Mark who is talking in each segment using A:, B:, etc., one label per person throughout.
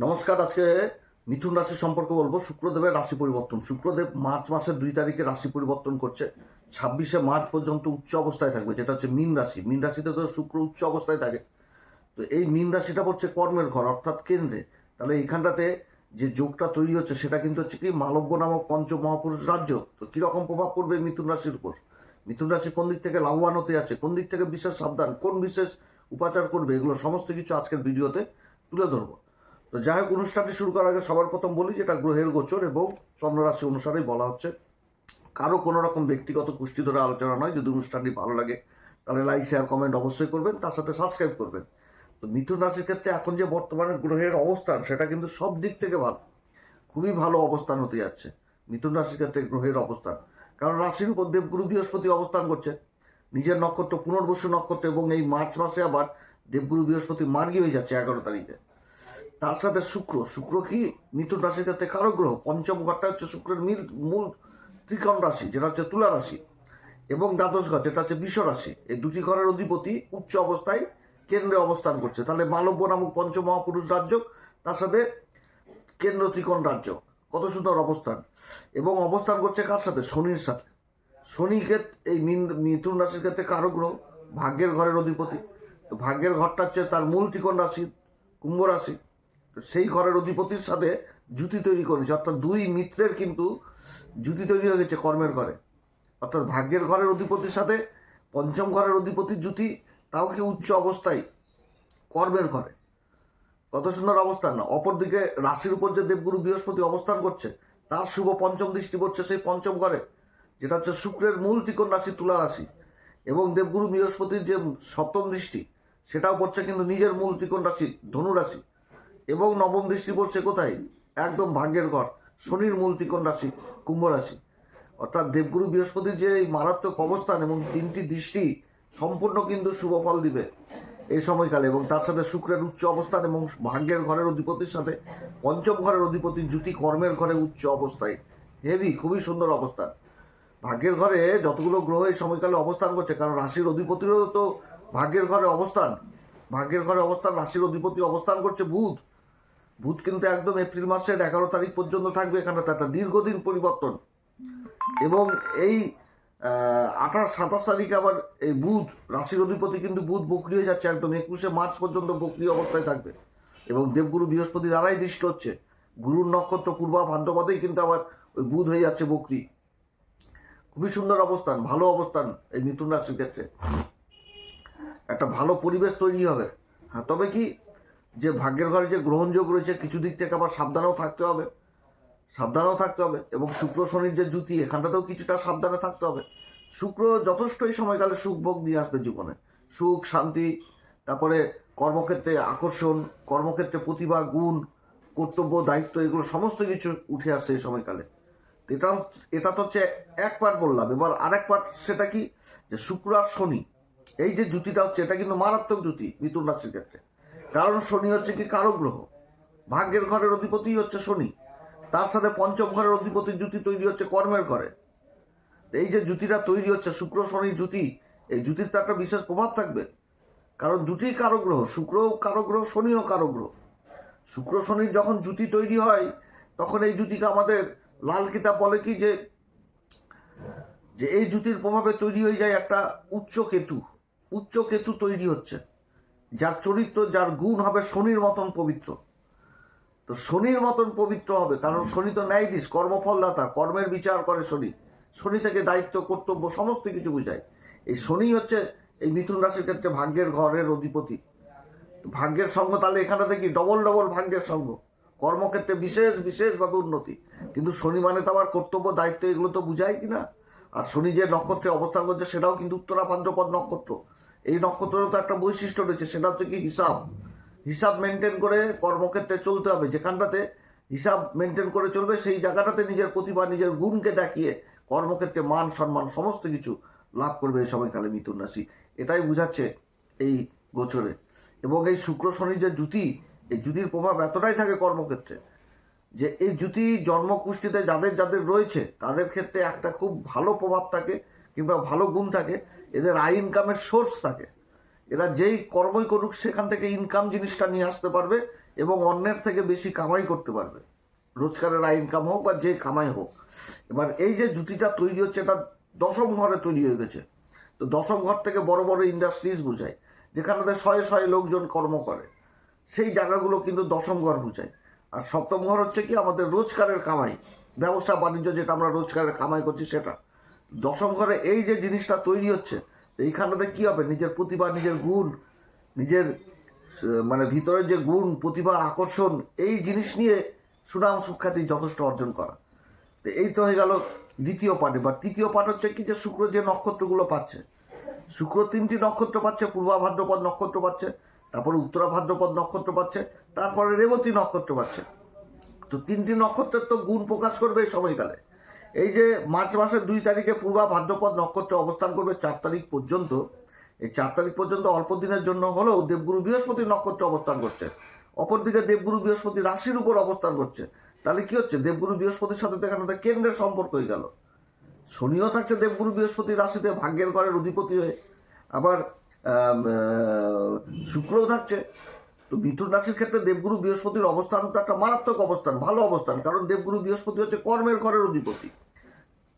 A: নমস্কার। আজকে মিথুন রাশি সম্পর্কে বলবো। শুক্রদেবের রাশি পরিবর্তন। শুক্রদেব মার্চ মাসের 2 তারিখে রাশি পরিবর্তন করছে। 26শে মার্চ পর্যন্ত উচ্চ অবস্থায় থাকবে, যেটা হচ্ছে মীন রাশি। মীন রাশিতে তো শুক্র উচ্চ অবস্থায় থাকে। তো এই মীন রাশিটা পড়ছে কর্মের ঘর, অর্থাৎ কেন্দ্রে। তাহলে এইখানটাতে যে যোগটা তৈরি হচ্ছে সেটা কিন্তু হচ্ছে কি মালব্য নামক পঞ্চ মহাপুরুষ রাজ্য। তো কীরকম প্রভাব পড়বে মিথুন রাশির উপর? মিথুন রাশি কোন দিক থেকে লাভবান হতে যাচ্ছে, কোন দিক থেকে বিশেষ সাবধান, কোন বিশেষ উপাচার করবে, এগুলো সমস্ত কিছু আজকের ভিডিওতে তুলে ধরবো। তো যাই হোক, অনুষ্ঠানটি শুরু করার আগে সবার প্রথম বলি যেটা গ্রহের গোচর এবং চন্দ্ররাশি অনুসারেই বলা হচ্ছে। কারো কোনো রকম ব্যক্তিগত কুষ্টি ধরে আলোচনা নয়। যদি অনুষ্ঠানটি ভালো লাগে তাহলে লাইক শেয়ার কমেন্ট অবশ্যই করবেন, তার সাথে সাবস্ক্রাইব করবেন। তো মিথুন রাশির ক্ষেত্রে এখন যে বর্তমানে গ্রহের অবস্থান সেটা কিন্তু সব দিক থেকে ভালো, খুবই ভালো অবস্থান হতে যাচ্ছে মিথুন রাশির ক্ষেত্রে গ্রহের অবস্থান। কারণ রাশির উপর দেবগুরু বৃহস্পতি অবস্থান করছে, নিজের নক্ষত্র পুনর্বসু নক্ষত্র, এবং এই মার্চ মাসে আবার দেবগুরু বৃহস্পতি মার্গী হয়ে যাচ্ছে 11 তারিখে। তার সাথে শুক্র কি মিথুন রাশির ক্ষেত্রে কারক গ্রহ। পঞ্চম ঘরটা হচ্ছে শুক্রের মূল ত্রিকোণ রাশি, যেটা হচ্ছে তুলা রাশি, এবং দ্বাদশ ঘর যেটা হচ্ছে বৃষ রাশি। এই দুটি ঘরের অধিপতি উচ্চ অবস্থায় কেন্দ্রে অবস্থান করছে। তাহলে মালব্য নামক পঞ্চ মহাপুরুষ রাজ্য, তার সাথে কেন্দ্র ত্রিকোণ রাজ্য, কত সুন্দর অবস্থান। এবং অবস্থান করছে কার সাথে? শনির সাথে। শনি এই মিথুন রাশির ক্ষেত্রে কারক গ্রহ, ভাগ্যের ঘরের অধিপতি। তো ভাগ্যের ঘরটা হচ্ছে তার মূল ত্রিকোণ রাশি, কুম্ভ রাশি। সেই ঘরের অধিপতির সাথে জুতি তৈরি করেছে, অর্থাৎ দুই মিত্রের কিন্তু জুতি তৈরি হয়ে গেছে কর্মের ঘরে। অর্থাৎ ভাগ্যের ঘরের অধিপতির সাথে পঞ্চম ঘরের অধিপতির জুতি, তাও কি উচ্চ অবস্থায় কর্মের ঘরে। কত সুন্দর অবস্থান না? অপরদিকে রাশির উপর যে দেবগুরু বৃহস্পতি অবস্থান করছে, তার শুভ পঞ্চম দৃষ্টি পড়ছে সেই পঞ্চম ঘরে, যেটা হচ্ছে শুক্রের মূল ত্রিকোণ রাশি তুলা রাশি। এবং দেবগুরু বৃহস্পতির যে সপ্তম দৃষ্টি সেটাও পড়ছে কিন্তু নিজের মূল ত্রিকোণ রাশি ধনু রাশি। এবং নবম দৃষ্টি পড়ছে কোথায়? একদম ভাগ্যের ঘর, শনির মূল ত্রিকোণ রাশি কুম্ভ রাশি। অর্থাৎ দেবগুরু বৃহস্পতির যে এই মারাত্মক অবস্থান এবং 3টি দৃষ্টি সম্পূর্ণ কিন্তু শুভ ফল দিবে এই সময়কালে। এবং তার সাথে শুক্রের উচ্চ অবস্থান এবং ভাগ্যের ঘরের অধিপতির সাথে পঞ্চম ঘরের অধিপতির জুতি কর্মের ঘরে উচ্চ অবস্থায়, হেভি, খুবই সুন্দর অবস্থান। ভাগ্যের ঘরে যতগুলো গ্রহ এই সময়কালে অবস্থান করছে, কারণ রাশির অধিপতিরও তো ভাগ্যের ঘরে অবস্থান। ভাগ্যের ঘরে অবস্থান, রাশির অধিপতি অবস্থান করছে বুধ। বুধ কিন্তু একদম এপ্রিল মাসের 11 তারিখ পর্যন্ত থাকবে এখানে, একটা দীর্ঘদিন পরিবর্তন। এবং এই 28-27 তারিখে আবার এই বুধ, রাশির অধিপতি কিন্তু বুধ বক্রি হয়ে যাচ্ছে, একদম 21শে মার্চ পর্যন্ত বক্রি অবস্থায় থাকবে। এবং দেবগুরু বৃহস্পতি দ্বারাই দৃষ্ট হচ্ছে। গুরুর নক্ষত্র পূর্বা ভাদ্রপদেই কিন্তু আবার ওই বুধ হয়ে যাচ্ছে বক্রি। খুবই সুন্দর অবস্থান, ভালো অবস্থান এই মিথুন রাশির ক্ষেত্রে। একটা ভালো পরিবেশ তৈরি হবে। হ্যাঁ, তবে কি যে ভাগ্যের ঘরে যে গ্রহণযোগ রয়েছে, কিছু দিক থেকে আবার সাবধানেও থাকতে হবে। এবং শুক্র শনির যে জুতি, এখানটাতেও কিছুটা সাবধানে থাকতে হবে। শুক্র যথেষ্ট এই সময়কালে সুখ ভোগ নিয়ে আসবে জীবনে, সুখ শান্তি, তারপরে কর্মক্ষেত্রে আকর্ষণ, কর্মক্ষেত্রে প্রতিভা, গুণ, কর্তব্য, দায়িত্ব, এগুলো সমস্ত কিছু উঠে আসছে এই সময়কালে। এটা তো হচ্ছে এক পার্ট বললাম। এবার আরেক পার্ট, সেটা কি? যে শুক্র আর শনি এই যে জুতিটা হচ্ছে, এটা কিন্তু মারাত্মক জুতি মিথুন রাশির ক্ষেত্রে। কারণ শনি হচ্ছে কি কারক গ্রহ, ভাগ্যের ঘরের অধিপতি হচ্ছে শনি, তার সাথে পঞ্চম ঘরের অধিপতির জুতি তৈরি হচ্ছে কর্মের ঘরে। এই যে জুতিটা তৈরি হচ্ছে শুক্র শনির জুতি, এই জুতির তো একটা বিশেষ প্রভাব থাকবে। কারণ দুটি কারক গ্রহ, শুক্রও কারক গ্রহ, শনিও কারক গ্রহ। শুক্র শনির যখন জুতি তৈরি হয়, তখন এই জুতিকে আমাদের লাল কিতাব বলে কি, যে এই জুতির প্রভাবে তৈরি হয়ে যায় একটা উচ্চ কেতু তৈরি হচ্ছে, যার চরিত্র, যার গুণ হবে শনির মতন পবিত্র। তো শনির মতন পবিত্র হবে, কারণ শনি তো ন্যায়াধীশ, কর্মফলদাতা, কর্মের বিচার করে শনি। শনি থেকে দায়িত্ব, কর্তব্য সমস্ত কিছু বোঝায়। এই শনি হচ্ছে এই মিথুন রাশির ক্ষেত্রে ভাগ্যের ঘরের অধিপতি। ভাগ্যের সঙ্গ, তাহলে এখানে দেখি ডবল ভাগ্যের সঙ্গ, কর্মক্ষেত্রে বিশেষভাবে উন্নতি। কিন্তু শনি মানে তো আমার কর্তব্য, দায়িত্ব, এগুলো তো বুঝায় কিনা। আর শনি যে নক্ষত্রে অবস্থান করছে সেটাও কিন্তু উত্তরা ভাদ্রপদ নক্ষত্র। এই নক্ষত্রেরও তো একটা বৈশিষ্ট্য রয়েছে, সেটা হচ্ছে কি হিসাব মেনটেন করে কর্মক্ষেত্রে চলতে হবে। যেখানটাতে হিসাব মেনটেন করে চলবে, সেই জায়গাটাতে নিজের প্রতিভা, নিজের গুণকে দেখিয়ে কর্মক্ষেত্রে মান সম্মান সমস্ত কিছু লাভ করবে এই সময়কালে মিথুন রাশি। এটাই বুঝাচ্ছে এই গোচরে। এবং এই শুক্র শনির যে জুতি, এই জুতির প্রভাব এতটাই থাকে কর্মক্ষেত্রে, যে এই জুতি জন্মকুষ্ঠিতে যাদের রয়েছে তাদের ক্ষেত্রে একটা খুব ভালো প্রভাব থাকে, কিংবা ভালো গুণ থাকে। এদের আয় ইনকামের সোর্স থাকে। এরা যেই কর্মই করুক সেখান থেকে ইনকাম জিনিসটা নিয়ে আসতে পারবে, এবং অন্যের থেকে বেশি কামাই করতে পারবে, রোজগারের ইনকাম হোক বা যে কামাই হোক। এবার এই যে জুতিটা তৈরি হচ্ছে, এটা দশম ঘরে তৈরি হয়ে গেছে। তো দশম ঘর থেকে বড় বড় ইন্ডাস্ট্রিজ বোঝায়, যেখানে শয়ে শয়ে লোকজন কর্ম করে, সেই জায়গাগুলো কিন্তু দশম ঘর বোঝায়। আর সপ্তম ঘর হচ্ছে কি আমাদের রোজগারের কামাই, ব্যবসা বাণিজ্য, যেটা আমরা রোজগারের কামাই করছি সেটা। দশম ঘরে এই যে জিনিসটা তৈরি হচ্ছে, এইখানটাতে কী হবে, নিজের প্রতিভা, নিজের গুণ, নিজের মানে ভিতরে যে গুণ, প্রতিভা, আকর্ষণ, এই জিনিস নিয়ে সুনাম সুখ্যাতি যথেষ্ট অর্জন করা। তো এই তো হয়ে গেল দ্বিতীয় পার্ট। এবার তৃতীয় পার্ট হচ্ছে কি, যে শুক্র যে নক্ষত্রগুলো পাচ্ছে, শুক্র 3টি নক্ষত্র পাচ্ছে, পূর্বা ভাদ্রপদ নক্ষত্র পাচ্ছে, তারপরে উত্তরা ভাদ্রপদ নক্ষত্র পাচ্ছে, তারপরে রেবতী নক্ষত্র পাচ্ছে। তো 3টি নক্ষত্রের তো গুণ প্রকাশ করবে এই সময়কালে। এই যে মার্চ মাসের 2 তারিখে পূর্বা ভাদ্রপদ নক্ষত্র অবস্থান করবে 4 তারিখ পর্যন্ত। এই 4 তারিখ পর্যন্ত অল্প দিনের জন্য হলেও দেবগুরু বৃহস্পতি নক্ষত্র অবস্থান করছে। অপরদিকে দেবগুরু বৃহস্পতি রাশির উপর অবস্থান করছে। তাহলে কি হচ্ছে, দেবগুরু বৃহস্পতির সাথে এখানে কেন্দ্রের সম্পর্ক হয়ে গেল। শনিও থাকছে দেবগুরু বৃহস্পতি রাশিতে ভাগ্যের ঘরের অধিপতি হয়ে, আবার শুক্রও থাকছে। তো মিথুন রাশির ক্ষেত্রে দেবগুরু বৃহস্পতির অবস্থানটা একটা মারাত্মক অবস্থান, ভালো অবস্থান, কারণ দেবগুরু বৃহস্পতি হচ্ছে কর্মের ঘরের অধিপতি,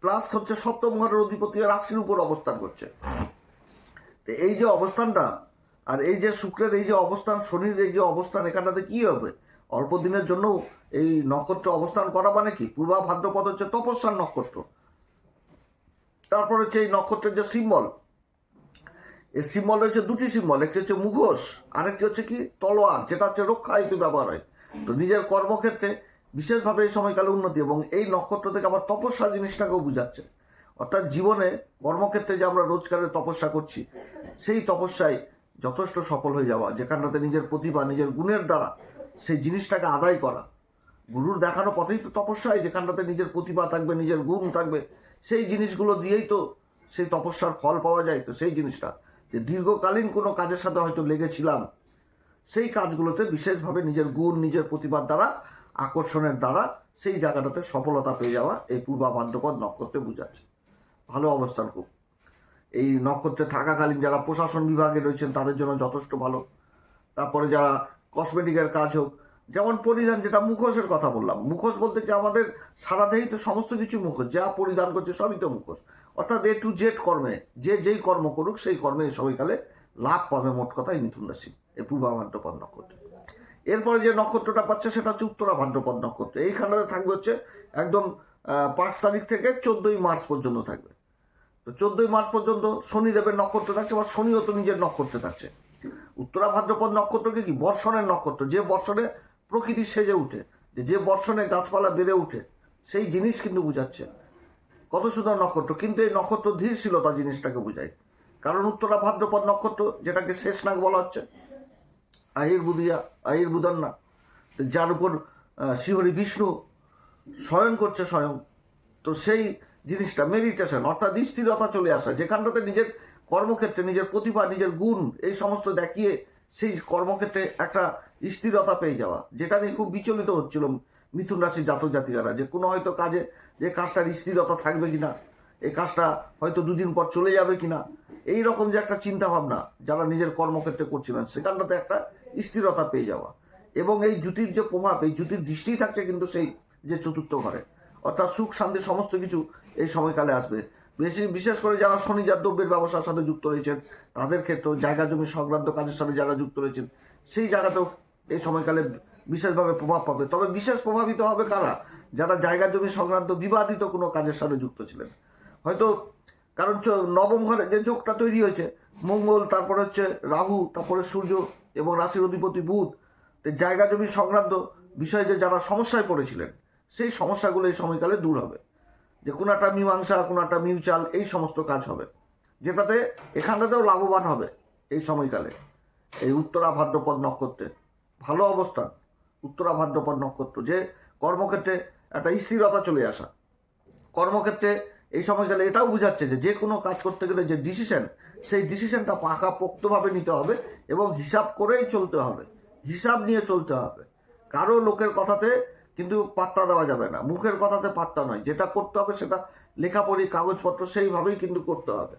A: প্লাস হচ্ছে সপ্তম ঘরের অধিপতি রাশির উপর অবস্থান করছে। তো এই যে অবস্থানটা, আর এই যে শুক্রের এই যে অবস্থান, শনির এই যে অবস্থান, এখানটাতে কি হবে, অল্প দিনের জন্য এই নক্ষত্র অবস্থান করা মানে কি, পূর্বা ভাদ্রপদ হচ্ছে তপস্যার নক্ষত্র। তারপর হচ্ছে এই নক্ষত্রের যে সিম্বল, এই সিম্বল রয়েছে 2টি সিম্বল, একটি হচ্ছে মুখোশ, আরেকটি হচ্ছে কি তলোয়ার, যেটা হচ্ছে রক্ষা হেতু ব্যবহার হয়। তো নিজের কর্মক্ষেত্রে বিশেষভাবে এই সময়কালে উন্নতি, এবং এই নক্ষত্র থেকে আবার তপস্যা জিনিসটাকেও বোঝাচ্ছে। অর্থাৎ জীবনে কর্মক্ষেত্রে যে আমরা রোজগারের তপস্যা করছি, সেই তপস্যায় যথেষ্ট সফল হয়ে যাওয়া, যেখানটাতে নিজের প্রতিভা, নিজের গুণের দ্বারা সেই জিনিসটাকে আদায় করা। গুরুর দেখানো পথেই তো তপস্যায়, যেখানটাতে নিজের প্রতিভা থাকবে, নিজের গুণ থাকবে, সেই জিনিসগুলো দিয়েই তো সেই তপস্যার ফল পাওয়া যায়। তো সেই জিনিসটা যে দীর্ঘকালীন কোনো কাজের সাথে হয়তো লেগেছিলাম, সেই কাজগুলোতে বিশেষভাবে নিজের গুণ, নিজের প্রতিভার দ্বারা, আকর্ষণের দ্বারা সেই জায়গাটাতে সফলতা পেয়ে যাওয়া এই পূর্বা ভাদ্রপদ নক্ষত্রে বোঝাচ্ছে। ভালো অবস্থান খুব। এই নক্ষত্রে থাকাকালীন যারা প্রশাসন বিভাগে রয়েছেন তাদের জন্য যথেষ্ট ভালো। তারপরে যারা কসমেটিকের কাজ হোক, যেমন পরিধান, যেটা মুখোশের কথা বললাম, মুখোশ বলতে কি আমাদের সারাদেহই তো সমস্ত কিছু মুখোশ, যা পরিধান করছে সবই তো মুখোশ। অর্থাৎ A to Z কর্মে, যে যেই কর্ম করুক সেই কর্মে এই সময়কালে লাভ পাবে, মোট কথাই মিথুন রাশি এই পূর্বা ভাদ্রপদ নক্ষত্র। এরপরে যে নক্ষত্রটা পাচ্ছে সেটা হচ্ছে উত্তরা ভাদ্রপদ নক্ষত্র। এইখানটাতে থাকবে হচ্ছে একদম 5 তারিখ থেকে 14ই মার্চ পর্যন্ত থাকবে। তো 14ই মার্চ পর্যন্ত শনিদেবের নক্ষত্র থাকছে, বা শনিও তো নিজের নক্ষত্রে থাকছে। উত্তরা ভাদ্রপদ নক্ষত্রকে কি বর্ষণের নক্ষত্র, যে বর্ষণে প্রকৃতি সেজে উঠে, যে বর্ষণে গাছপালা বেড়ে উঠে, সেই জিনিস কিন্তু বুঝাচ্ছে। কত সুন্দর নক্ষত্র, কিন্তু এই নক্ষত্র ধীরশীলতা জিনিসটাকে বোঝায়। কারণ উত্তরা ভাদ্রপদ নক্ষত্র, যেটাকে শেষনাগ বলা হচ্ছে, আহির বুধান না, যার উপর শ্রীহরি বিষ্ণু শয়ন করছে স্বয়ং। তো সেই জিনিসটা মেডিটেশন, অর্থাৎ স্থিরতা চলে আসা, যেখানটাতে নিজের কর্মক্ষেত্রে নিজের প্রতিভা, নিজের গুণ, এই সমস্ত দেখিয়ে সেই কর্মক্ষেত্রে একটা স্থিরতা পেয়ে যাওয়া, যেটা নিয়ে খুব বিচলিত হচ্ছিল মিথুন রাশির জাতক জাতিকারা, যে কোনো হয়তো কাজে যে কাজটার স্থিরতা থাকবে কিনা, এই কাজটা হয়তো 2 দিন পর চলে যাবে কিনা, এই রকম যে একটা চিন্তা ভাবনা যারা নিজের কর্মক্ষেত্রে করছিলেন, সেখানটাতে একটা স্থিরতা পেয়ে যাওয়া। এবং এই জ্যোতির যে প্রভাব, এই জ্যোতির দৃষ্টিই থাকছে কিন্তু সেই যে চতুর্থ ঘরে, অর্থাৎ সুখ শান্তি সমস্ত কিছু এই সময়কালে আসবে। বিশেষ করে যারা শনিজাত দ্রব্যের ব্যবসার সাথে যুক্ত রয়েছেন, তাদের ক্ষেত্রেও জায়গা জমি সংক্রান্ত কাজের সাথে যারা যুক্ত রয়েছেন, সেই জায়গাতেও এই সময়কালে বিশেষভাবে প্রভাব পাবে। তবে বিশেষ প্রভাবিত হবে কারা, যারা জায়গা জমি সংক্রান্ত বিবাদিত কোনো কাজের সাথে যুক্ত ছিলেন, হয়তো কারণ নবম ঘরে যে যোগটা তৈরি হয়েছে, মঙ্গল, তারপরে হচ্ছে রাহু, তারপরে সূর্য এবং রাশির অধিপতি বুধ, জায়গা জমি সংক্রান্ত বিষয়ে যে যারা সমস্যায় পড়েছিলেন, সেই সমস্যাগুলো এই সময়কালে দূর হবে। যে কোনো একটা মীমাংসা, কোনো একটা মিউচুয়াল, এই সমস্ত কাজ হবে, যেটাতে এখানটাতেও লাভবান হবে এই সময়কালে। এই উত্তরা ভাদ্রপদ নক্ষত্রে ভালো অবস্থান, উত্তরা ভাদ্রপদ নক্ষত্র, যে কর্মক্ষেত্রে একটা স্থিরতা চলে আসা, কর্মক্ষেত্রে এই সময়কালে এটাও বোঝাচ্ছে যে কোনো কাজ করতে গেলে যে ডিসিশন, সেই ডিসিশনটা পাকাপোক্তভাবে নিতে হবে এবং হিসাব করেই চলতে হবে, হিসাব নিয়ে চলতে হবে। কারো লোকের কথাতে কিন্তু পাত্তা দেওয়া যাবে না, মুখের কথাতে পাত্তা নয়, যেটা করতে হবে সেটা লেখাপড়ি, কাগজপত্র সেইভাবেই কিন্তু করতে হবে।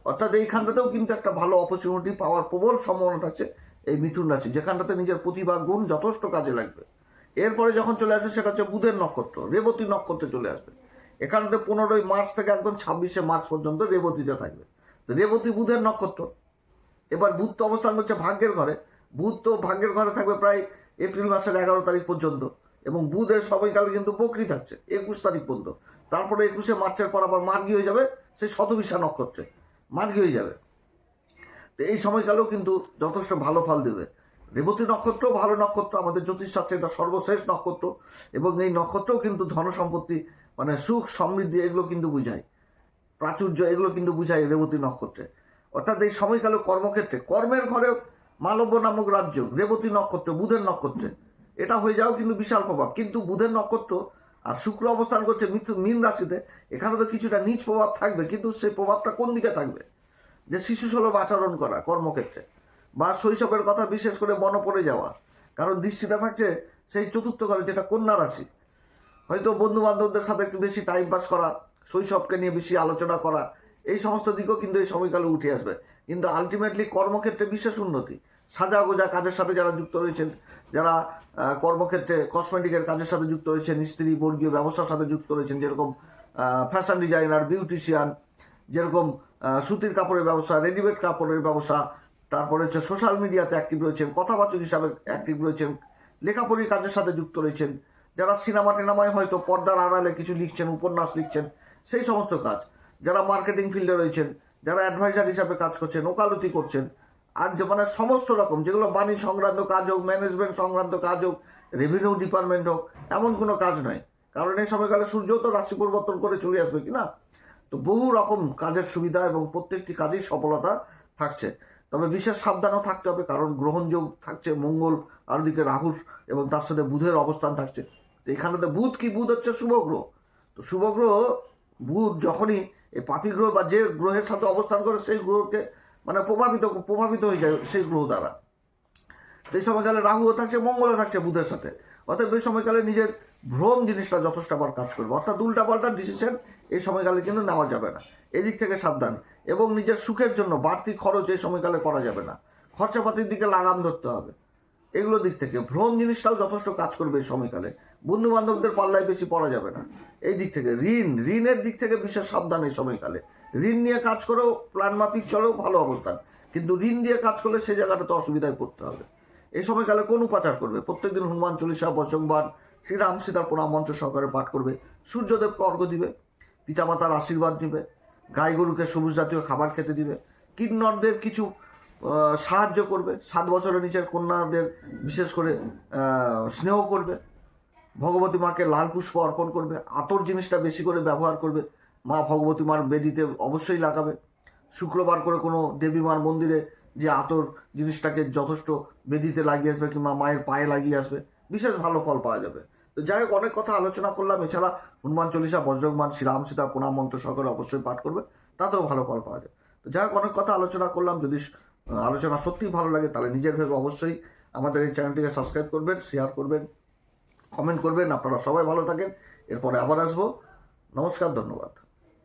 A: অর্থাৎ এইখানটাতেও কিন্তু একটা ভালো অপরচুনিটি পাওয়ার প্রবল সম্ভাবনা থাকছে এই মিথুন রাশি, যেখানটাতে নিজের প্রতিভা গুণ যথেষ্ট কাজে লাগবে। এরপরে যখন চলে আসবে সেটা হচ্ছে বুধের নক্ষত্র, রেবতী নক্ষত্রে চলে আসবে। এখানেতে 15ই মার্চ থেকে একদম 26শে মার্চ পর্যন্ত রেবতীতে থাকবে। রেবতী বুধের নক্ষত্র। এবার বুধ তো অবস্থান করছে ভাগ্যের ঘরে, বুধ তো ভাগ্যের ঘরে থাকবে প্রায় এপ্রিল মাসের 11 তারিখ পর্যন্ত, এবং বুধের সময়কালে কিন্তু বকরি থাকছে 21 তারিখ পর্যন্ত। তারপরে 21শে মার্চের পর আবার মার্গী হয়ে যাবে সেই শতবিশা নক্ষত্রে, মার্গী হয়ে যাবে। তো এই সময়কালেও কিন্তু যথেষ্ট ভালো ফল দেবে। রেবতী নক্ষত্র ভালো নক্ষত্র, আমাদের জ্যোতিষশাস্ত্রে এটা সর্বশেষ নক্ষত্র, এবং এই নক্ষত্রও কিন্তু ধন সম্পত্তি মানে সুখ সমৃদ্ধি এগুলো কিন্তু বুঝায়, প্রাচুর্য এগুলো কিন্তু বুঝায় রেবতী নক্ষত্রে। অর্থাৎ এই সময়কালে কর্মক্ষেত্রে কর্মের ঘরে মালব্য নামক রাজ্য রেবতী নক্ষত্র বুধের নক্ষত্রে, এটা হয়ে যাও কিন্তু বিশাল প্রভাব। কিন্তু বুধের নক্ষত্র আর শুক্র অবস্থান করছে মীন রাশিতে, এখানে তো কিছুটা নিচ প্রভাব থাকবে, কিন্তু সেই প্রভাবটা কোন দিকে থাকবে? যে শিশুসুলভ আচরণ করা কর্মক্ষেত্রে, বা শৈশবের কথা বিশেষ করে মনে পড়ে যাওয়া, কারণ দৃষ্টিটা থাকছে সেই চতুর্থ ঘরে যেটা কন্যা রাশি। হয়তো বন্ধু বান্ধবদের সাথে একটু বেশি টাইম পাস করা, শৈশবকে নিয়ে বেশি আলোচনা করা, এই সমস্ত দিকও কিন্তু এই সময়কালে উঠে আসবে। কিন্তু আলটিমেটলি কর্মক্ষেত্রে বিশেষ উন্নতি, সাজা গোজা কাজের সাথে যারা যুক্ত রয়েছেন, যারা কর্মক্ষেত্রে কসমেটিকের কাজের সাথে যুক্ত রয়েছেন, স্ত্রী বর্গীয় ব্যবসার সাথে যুক্ত রয়েছেন, যেরকম ফ্যাশন ডিজাইনার, বিউটিশিয়ান, যেরকম সুতির কাপড়ের ব্যবসা, রেডিমেড কাপড়ের ব্যবসা, তারপরে হচ্ছে সোশ্যাল মিডিয়াতে অ্যাক্টিভ রয়েছেন, কথাবাচক হিসাবে অ্যাক্টিভ রয়েছেন, লেখাপড়ির কাজের সাথে যুক্ত রয়েছেন, যারা সিনেমা টিনেমায় হয়তো পর্দার আড়ালে কিছু লিখছেন, উপন্যাস লিখছেন, সেই সমস্ত কাজ, যারা মার্কেটিং ফিল্ডে রয়েছেন, যারা অ্যাডভাইজার হিসাবে কাজ করছেন, ওকালতি করছেন, আর যে মানে সমস্ত রকম যেগুলো বাণিজ্য সংক্রান্ত কাজ হোক, ম্যানেজমেন্ট সংক্রান্ত কাজ হোক, রেভিনিউ ডিপার্টমেন্ট হোক, এমন কোনো কাজ নয়। কারণ এই সময়কালে সূর্য তো রাশি পরিবর্তন করে চলে আসবে কিনা, তো বহু রকম কাজের সুবিধা এবং প্রত্যেকটি কাজেই সফলতা থাকছে। তবে বিশেষ সাবধানও থাকতে হবে, কারণ গ্রহণযোগ থাকছে মঙ্গল, আর দিকে রাহুর এবং তার সাথে বুধের অবস্থান থাকছে। তো এখানেতে বুধ কি, বুধ হচ্ছে শুভ গ্রহ। তো শুভ গ্রহ বুধ যখনই এই পাপী গ্রহ বা যে গ্রহের সাথে অবস্থান করে সেই গ্রহকে মানে প্রভাবিত হয়ে যায় সেই গ্রহ দ্বারা। তো এই সময়কালে রাহুও থাকছে, মঙ্গলও থাকছে বুধের সাথে। অর্থাৎ এই সময়কালে নিজের ভ্রম জিনিসটা যথেষ্ট আবার কাজ করবে, অর্থাৎ উল্টাপাল্টা ডিসিশন এই সময়কালে কিন্তু নেওয়া যাবে না, এদিক থেকে সাবধান। এবং নিজের সুখের জন্য বাড়তি খরচ এই সময়কালে করা যাবে না, খরচাপাতির দিকে লাগাম ধরতে হবে। এগুলো দিক থেকে ভ্রম জিনিসটাও যথেষ্ট কাজ করবে এই সময়কালে। বন্ধু বান্ধবদের পাল্লায় বেশি পড়া যাবে না। এই দিক থেকে ঋণের দিক থেকে বিশেষ সাবধান এই সময়কালে। ঋণ নিয়ে কাজ করেও প্ল্যান মাফিক চলেও ভালো অবস্থান, কিন্তু ঋণ দিয়ে কাজ করলে সেই জায়গাটাতে অসুবিধায় পড়তে হবে। এই সময়কালে কোন উপাচার করবে? প্রত্যেকদিন হনুমান চল্লিশা, বজরংবাণ, শ্রীরাম সীতার প্রণাম মন্ত্র সহকারে পাঠ করবে, সূর্যদেবকে অর্ঘ্য দিবে, পিতামাতার আশীর্বাদ নেবে, গাই গরুকে সবুজ জাতীয় খাবার খেতে দিবে, কিন্নরদের কিছু সাহায্য করবে, 7 বছরের নিচের কন্যাদের বিশেষ করে স্নেহ করবে, ভগবতী মাকে লাল পুষ্প অর্পণ করবে, আতর জিনিসটা বেশি করে ব্যবহার করবে, মা ভগবতী মার বেদিতে অবশ্যই লাগাবে। শুক্রবার করে কোনো দেবী মার মন্দিরে যে আতর জিনিসটাকে যথেষ্ট বেদিতে লাগিয়ে আসবে, কিংবা মায়ের পায়ে লাগিয়ে আসবে, বিশেষ ভালো ফল পাওয়া যাবে। তো যাই হোক, অনেক কথা আলোচনা করলাম। এছাড়া হনুমান চল্লিশা, বজ্রংবাণ, শ্রীরাম সীতা প্রণাম মন্ত্র সহকারে অবশ্যই পাঠ করবে, তাতেও ভালো ফল পাওয়া যাবে। তো যাই হোক, অনেক কথা আলোচনা করলাম। যদি আলোচনা সত্যিই ভালো লাগে তাহলে নিজের ভেবে অবশ্যই আমাদের এই চ্যানেলটিকে সাবস্ক্রাইব করবেন, শেয়ার করবেন, কমেন্ট করবেন। আপনারা সবাই ভালো থাকেন। এরপরে আবার আসবো। নমস্কার, ধন্যবাদ।